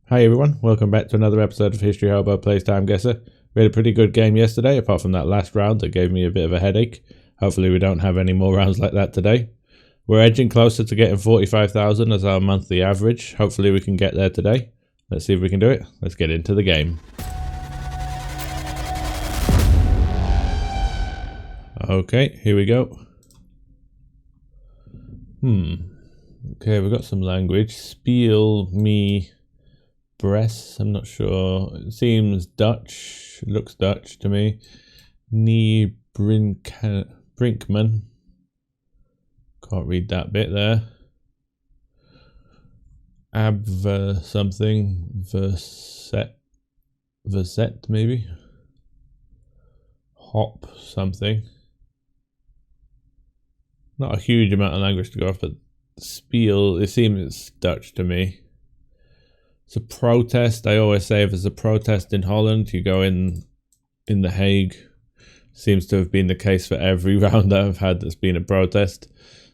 Hi everyone, welcome back to another episode of History Hobo Plays TimeGuessr. We had a pretty good game yesterday, apart from that last round that gave me a bit of a headache. Hopefully we don't have any more rounds like that today. We're edging closer to getting 45,000 as our monthly average. Hopefully we can get there today. Let's see if we can do it. Let's get into the game. Okay, here we go. Okay, we've got some language. Spiel me Bress, I'm not sure. It seems Dutch. It looks Dutch to me. Nie Brinkman. Can't read that bit there. Abver something. Verset maybe. Hop something. Not a huge amount of language to go off, but Spiel, it seems Dutch to me. It's a protest. I always say if there's a protest in Holland, you go in The Hague. Seems to have been the case for every round that I've had that's been a protest.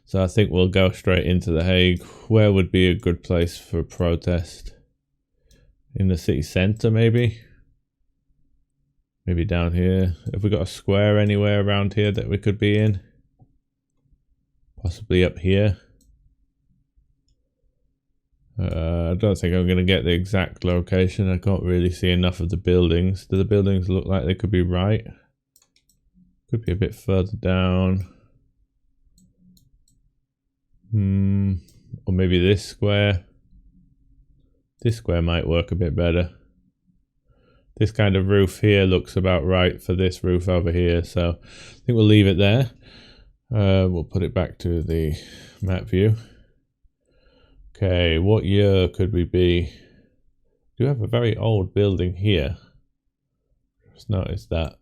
So I think we'll go straight into The Hague. Where would be a good place for a protest? In the city centre, maybe? Maybe down here. Have we got a square anywhere around here that we could be in? Possibly up here. I don't think I'm going to get the exact location. I can't really see enough of the buildings. Do the buildings look like they could be right? Could be a bit further down. Or maybe this square. This square might work a bit better. This kind of roof here looks about right for this roof over here. So I think we'll leave it there. We'll put it back to the map view. Okay, what year could we be? Do have a very old building here. Just noticed that.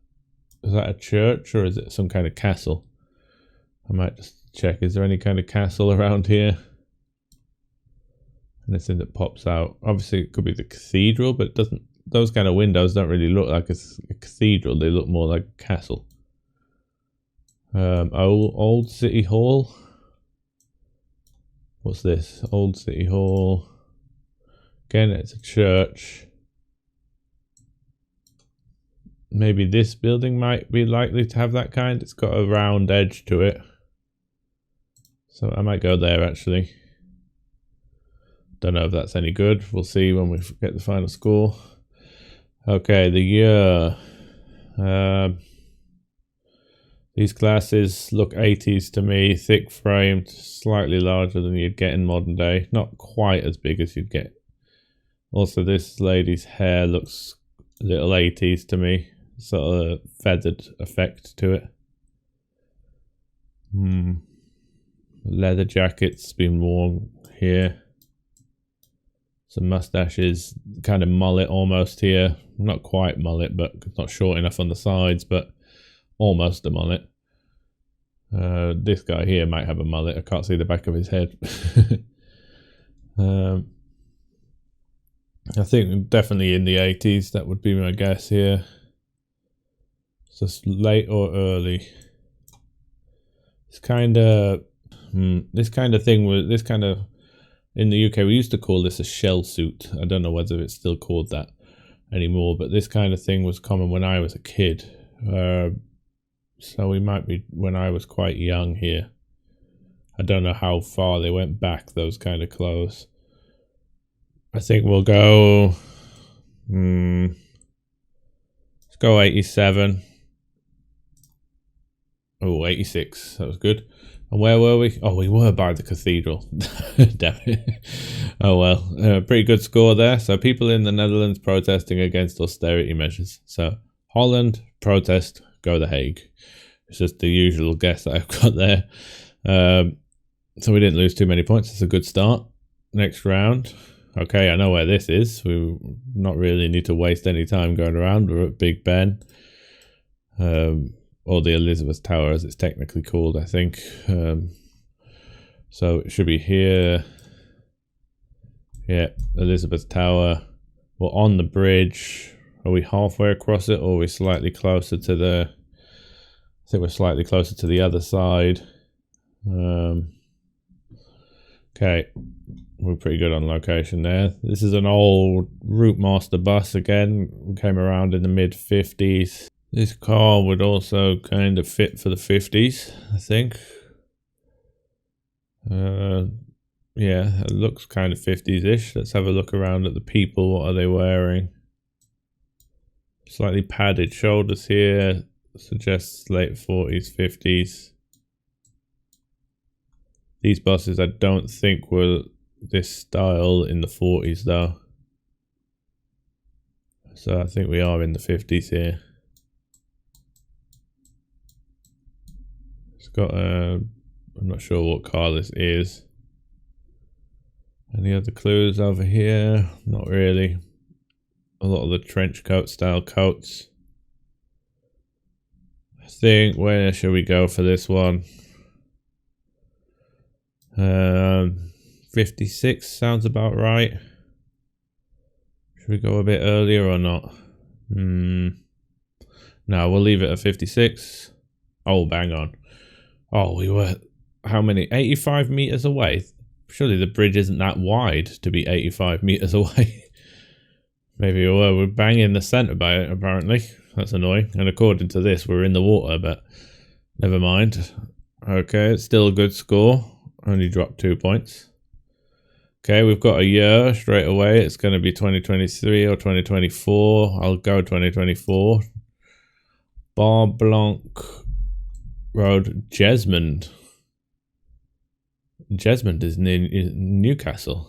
Is that a church or is it some kind of castle? I might just check. Is there any kind of castle around here? Anything that pops out? Obviously it could be the cathedral, but it doesn't. Those kind of windows don't really look like a cathedral. They look more like a castle. Old City Hall. What's this? Old City Hall. Again, it's a church. Maybe this building might be likely to have that kind. It's got a round edge to it. So I might go there actually. Don't know if that's any good. We'll see when we get the final score. Okay, the year. These glasses look 80s to me, thick framed, slightly larger than you'd get in modern day. Not quite as big as you'd get. Also, this lady's hair looks a little 80s to me. Sort of feathered effect to it. Leather jacket's been worn here. Some mustaches, kind of mullet almost here. Not quite mullet, but not short enough on the sides, but almost a mullet. This guy here might have a mullet. I can't see the back of his head. I think definitely in the 80s. That would be my guess here. Just late or early. It's kind of this kind of thing. In the UK we used to call this a shell suit. I don't know whether it's still called that anymore, but this kind of thing was common when I was a kid. So we might be when I was quite young here. I don't know how far they went back, those kind of clothes. I think we'll go... let's go 87. Oh, 86. That was good. And where were we? Oh, we were by the cathedral. Damn it. Oh well. Pretty good score there. So people in the Netherlands protesting against austerity measures. So Holland, protest, go The Hague. It's just the usual guess that I've got there. So we didn't lose too many points. It's a good start. Next round. Okay, I know where this is. We not really need to waste any time going around. We're at Big Ben. Or the Elizabeth Tower as it's technically called, I think. So it should be here. Yeah, Elizabeth Tower. We're on the bridge. Are we halfway across it or are we slightly closer to the... I think we're slightly closer to the other side. Okay, we're pretty good on location there. This is an old Route Master bus again. We came around in the mid-50s. This car would also kind of fit for the 50s, I think. Yeah, it looks kind of 50s-ish. Let's have a look around at the people. What are they wearing? Slightly padded shoulders here. Suggests late 40s, 50s. These buses I don't think were this style in the 40s though. So I think we are in the 50s here. It's got a... I'm not sure what car this is. Any other clues over here? Not really. A lot of the trench coat style coats. I think, where should we go for this one? 56 sounds about right. Should we go a bit earlier or not? No, we'll leave it at 56. Oh, bang on. Oh, we were, how many? 85 meters away? Surely the bridge isn't that wide to be 85 meters away. Maybe we're banging the center by it, apparently. That's annoying. And according to this, we're in the water, but never mind. Okay, it's still a good score. Only dropped 2 points. Okay, we've got a year straight away. It's going to be 2023 or 2024. I'll go 2024. Bar Blanc Road, Jesmond. Jesmond is near Newcastle.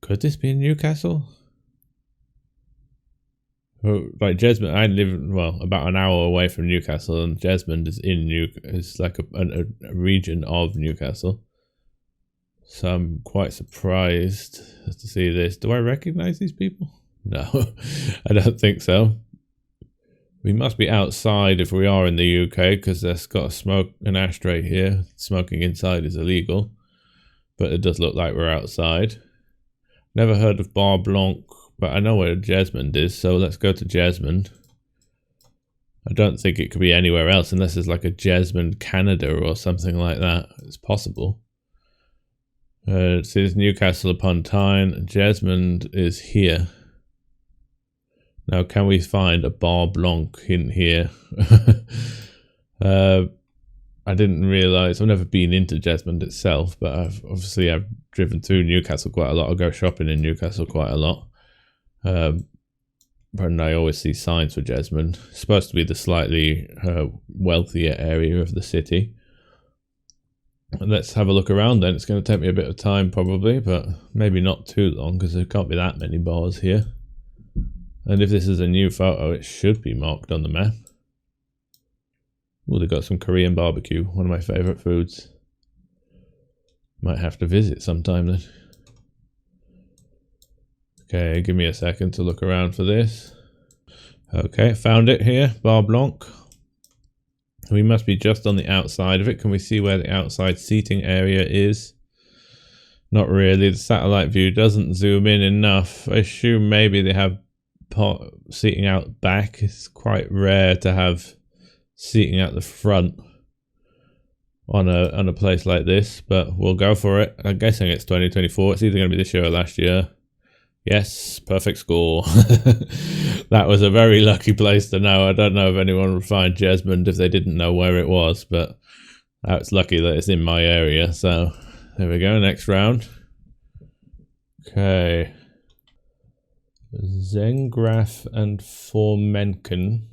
Could this be in Newcastle? Well, like Jesmond, I live, well, about an hour away from Newcastle, and Jesmond is is like a region of Newcastle. So I'm quite surprised to see this. Do I recognize these people? No, I don't think so. We must be outside if we are in the UK, because there's got an ashtray here. Smoking inside is illegal, but it does look like we're outside. Never heard of Bar Blanc, but I know where Jesmond is, so let's go to Jesmond. I don't think it could be anywhere else unless it's like a Jesmond, Canada or something like that. It's possible. It says Newcastle upon Tyne. Jesmond is here. Now, can we find a Bar Blanc in here? I didn't realise, I've never been into Jesmond itself, but I've driven through Newcastle quite a lot. I go shopping in Newcastle quite a lot. And I always see signs for Jesmond. It's supposed to be the slightly wealthier area of the city. And let's have a look around then. It's going to take me a bit of time probably, but maybe not too long because there can't be that many bars here. And if this is a new photo, it should be marked on the map. Oh, they've got some Korean barbecue, one of my favourite foods. Might have to visit sometime then. Okay, give me a second to look around for this. Okay, found it here, Bar Blanc. We must be just on the outside of it. Can we see where the outside seating area is? Not really. The satellite view doesn't zoom in enough. I assume maybe they have seating out back. It's quite rare to have seating at the front on a place like this, but we'll go for it. I'm guessing it's 2024. It's either going to be this year or last year. Yes, perfect score. That was a very lucky place to know. I don't know if anyone would find Jesmond if they didn't know where it was, but it's lucky that it's in my area. So there we go, next round. Okay. Zengraf and Formenken.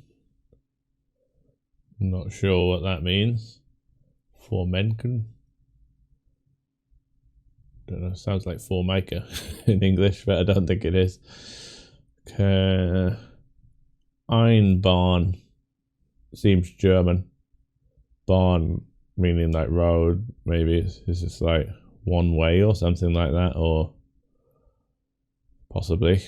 I'm not sure what that means. Formenken. Don't know, sounds like formaker in English, but I don't think it is. Okay. Einbahn seems German. Bahn meaning like road, maybe it's just like one way or something like that, or possibly.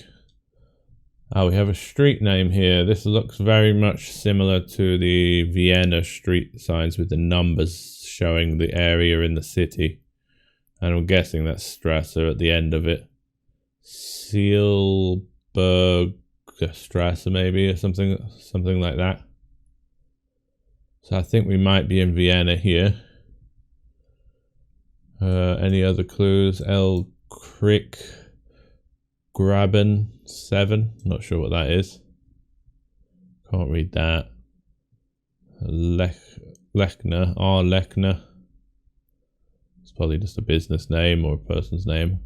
Oh, we have a street name here. This looks very much similar to the Vienna street signs with the numbers showing the area in the city. And I'm guessing that's Strasse at the end of it. Seelberg Strasse maybe, or something like that. So I think we might be in Vienna here. Any other clues? El Crick Graben 7. Not sure what that is. Can't read that. Lechner. R. Lechner. It's probably just a business name or a person's name.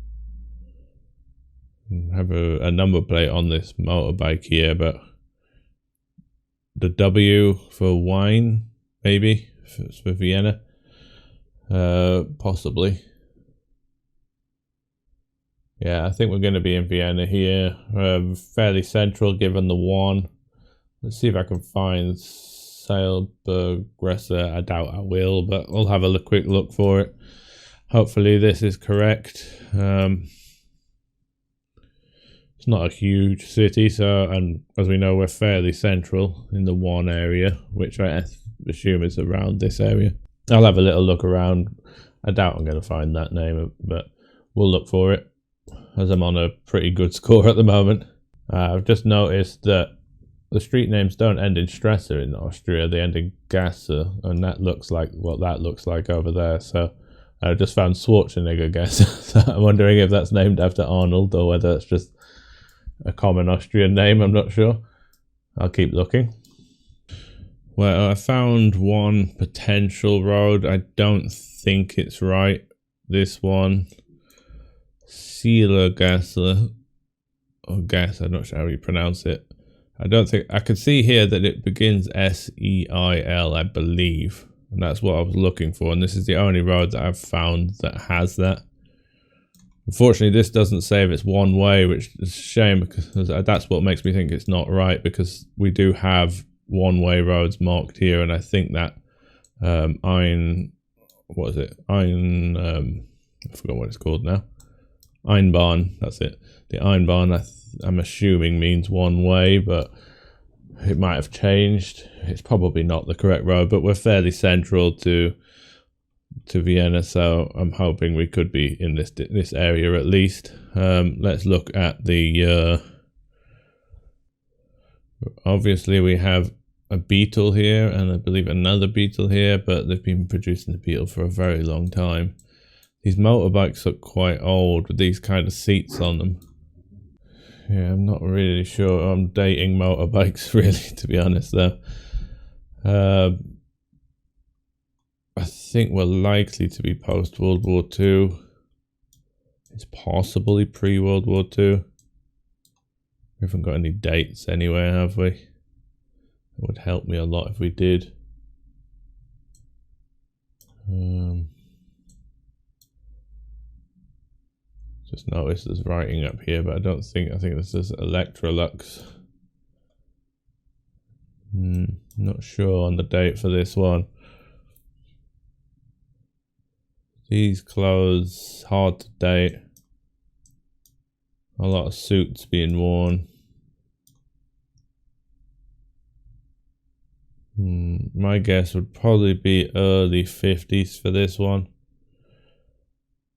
Have a number plate on this motorbike here, but the W for wine, maybe for Vienna, possibly. Yeah, I think we're going to be in Vienna here. Fairly central, given the one. Let's see if I can find TimeGuessr. I doubt I will, but I'll have a quick look for it. Hopefully this is correct. It's not a huge city, so, and as we know, we're fairly central in the one area, which I assume is around this area. I'll have a little look around. I doubt I'm going to find that name, but we'll look for it, as I'm on a pretty good score at the moment. I've just noticed that the street names don't end in Stresser in Austria, they end in Gasser, and that looks like what that looks like over there. So I just found Schwarzenegger Gasser, so I'm wondering if that's named after Arnold or whether it's just a common Austrian name. I'm not sure. I'll keep looking. Well, I found one potential road. I don't think it's right. This one, Seelergasse, or Gas, I'm not sure how you pronounce it. I don't think, I can see here that it begins S-E-I-L, I believe. And that's what I was looking for. And this is the only road that I've found that has that. Unfortunately, this doesn't say if it's one way, which is a shame, because that's what makes me think it's not right, because we do have one-way roads marked here, and I think that I forgot what it's called now. Einbahn, that's it. The Einbahn, I'm assuming means one way, but it might have changed. It's probably not the correct road, but we're fairly central to Vienna, so I'm hoping we could be in this area at least. Let's look at the obviously we have a Beetle here, and I believe another Beetle here, but they've been producing the Beetle for a very long time. These motorbikes look quite old with these kind of seats on them. Yeah, I'm not really sure I'm dating motorbikes really, to be honest though. I think we're likely to be post-World War II. It's possibly pre-World War II. We haven't got any dates anywhere, have we? It would help me a lot if we did. Just noticed there's writing up here, but I think this is Electrolux. Not sure on the date for this one. These clothes, hard to date. A lot of suits being worn. My guess would probably be early 50s for this one.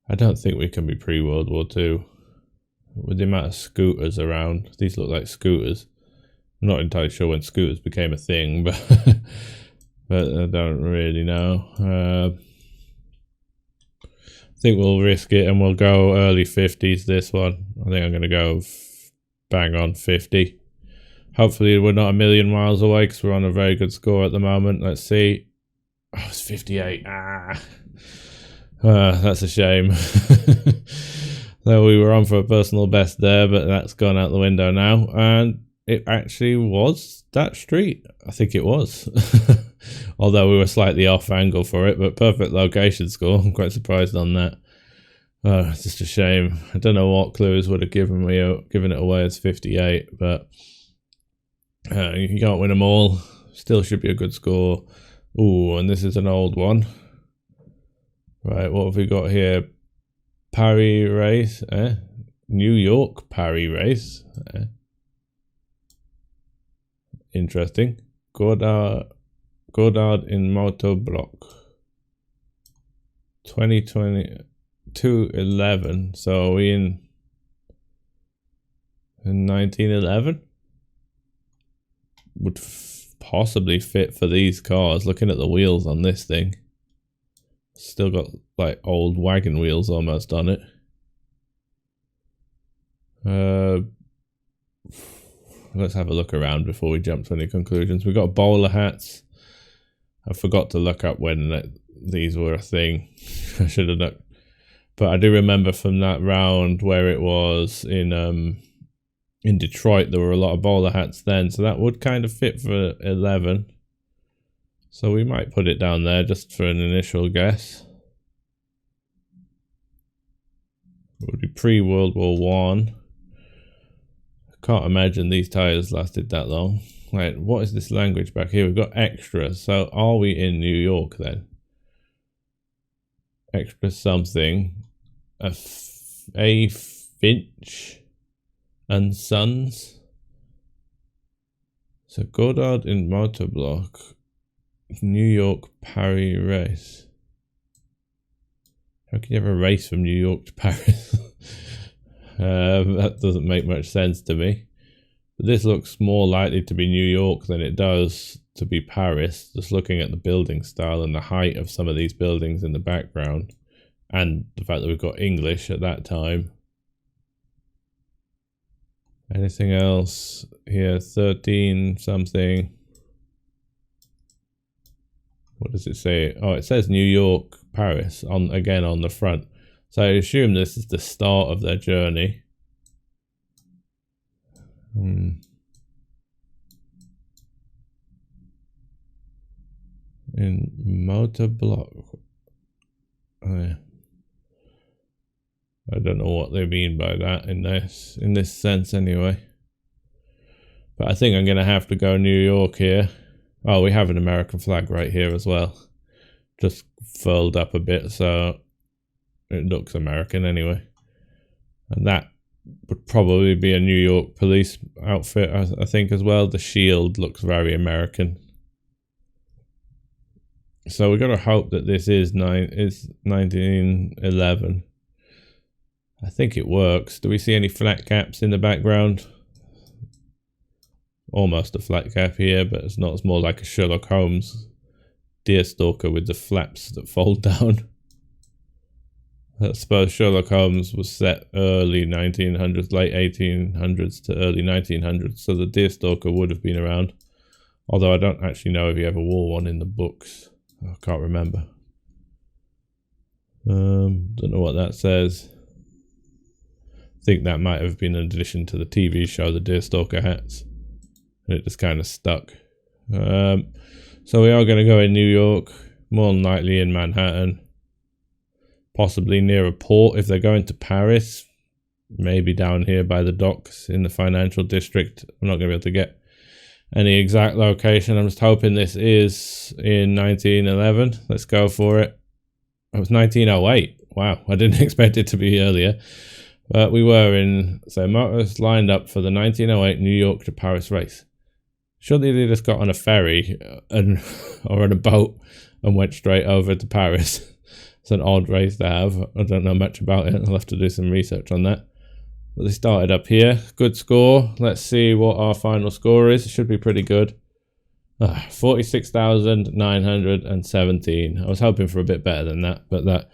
I don't think we can be pre-World War II. With the amount of scooters around, these look like scooters. I'm not entirely sure when scooters became a thing, but but I don't really know. I think we'll risk it and we'll go early 50s this one. I think I'm going to go bang on 50. Hopefully we're not a million miles away because we're on a very good score at the moment. Let's see. Oh, it's 58. That's a shame. Though we were on for a personal best there, but that's gone out the window now. And it actually was that street. I think it was. Although we were slightly off angle for it, but perfect location score. I'm quite surprised on that. It's just a shame. I don't know what clues would have given it away as 58, but you can't win them all. Still should be a good score. Ooh, and this is an old one. Right, what have we got here? Paris race, New York Paris race. Interesting. Godard in Motoblock. 2022-11. So are we in 1911? Would possibly fit for these cars. Looking at the wheels on this thing, Still got like old wagon wheels almost on it. Let's have a look around before we jump to any conclusions. We've got bowler hats. I forgot to look up when these were a thing. I should have looked. But I do remember from that round where it was in Detroit, there were a lot of bowler hats then. So that would kind of fit for 11. So we might put it down there just for an initial guess. It would be pre-World War One. Can't imagine these tires lasted that long. Right, what is this language back here? We've got extra. So are we in New York then? Extra something. A Finch and Sons. So Goddard in Motorblock. New York Paris race. How can you have a race from New York to Paris? That doesn't make much sense to me. But this looks more likely to be New York than it does to be Paris, just looking at the building style and the height of some of these buildings in the background, and the fact that we've got English at that time. Anything else here? 13 something. What does it say? Oh, it says New York, Paris again on the front. So I assume this is the start of their journey. In Motorblock. Oh, yeah. I don't know what they mean by that in this sense anyway. But I think I'm going to have to go New York here. Oh, we have an American flag right here as well. Just furled up a bit, so it looks American anyway. And that would probably be a New York police outfit, I think, as well. The shield looks very American. So we've got to hope that this is 1911. I think it works. Do we see any flat caps in the background? Almost a flat cap here, but it's not. It's more like a Sherlock Holmes deerstalker with the flaps that fold down. I suppose Sherlock Holmes was set early 1900s, late 1800s to early 1900s, so the deerstalker would have been around. Although I don't actually know if he ever wore one in the books. I can't remember. Don't know what that says. I think that might have been an addition to the TV show, the deerstalker hats. And it just kind of stuck. So we are going to go in New York, more than likely in Manhattan. Possibly near a port if they're going to Paris. Maybe down here by the docks in the financial district. I'm not going to be able to get any exact location. I'm just hoping this is in 1911. Let's go for it. It was 1908. Wow, I didn't expect it to be earlier. But we were in, so motors lined up for the 1908 New York to Paris race. Surely they just got on a ferry or on a boat and went straight over to Paris. It's an odd race to have. I don't know much about it. I'll have to do some research on that. But they started up here. Good score. Let's see what our final score is. It should be pretty good. 46,917. I was hoping for a bit better than that, but that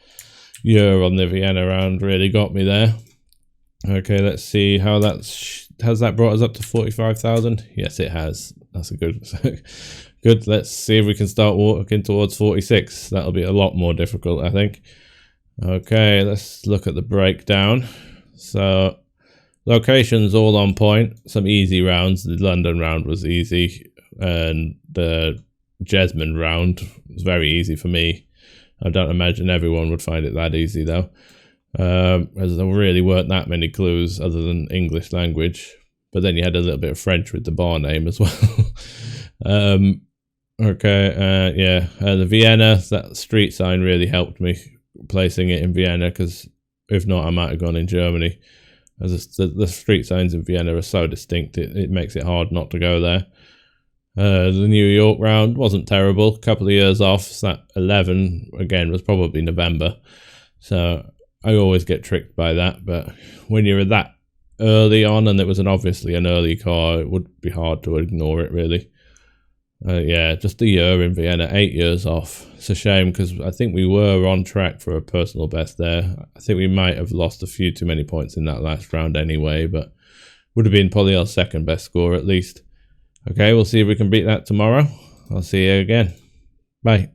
year on the Vienna round really got me there. Okay, let's see how has that brought us up to 45,000? Yes, it has. That's a good. Good. Let's see if we can start walking towards 46. That'll be a lot more difficult, I think. Okay, let's look at the breakdown. So, locations all on point. Some easy rounds. The London round was easy, and the Jesmond round was very easy for me. I don't imagine everyone would find it that easy though. As there really weren't that many clues other than English language, but then you had a little bit of French with the bar name as well. The Vienna, that street sign really helped me placing it in Vienna, because if not I might have gone in Germany, as the street signs in Vienna are so distinct, it makes it hard not to go there. The New York round wasn't terrible, a couple of years off, so that 11 again was probably November, so I always get tricked by that. But when you're that early on and it was obviously an early car, it would be hard to ignore it really. Yeah, just a year in Vienna, 8 years off. It's a shame because I think we were on track for a personal best there. I think we might have lost a few too many points in that last round anyway, but would have been probably our second best score at least. Okay, we'll see if we can beat that tomorrow. I'll see you again. Bye.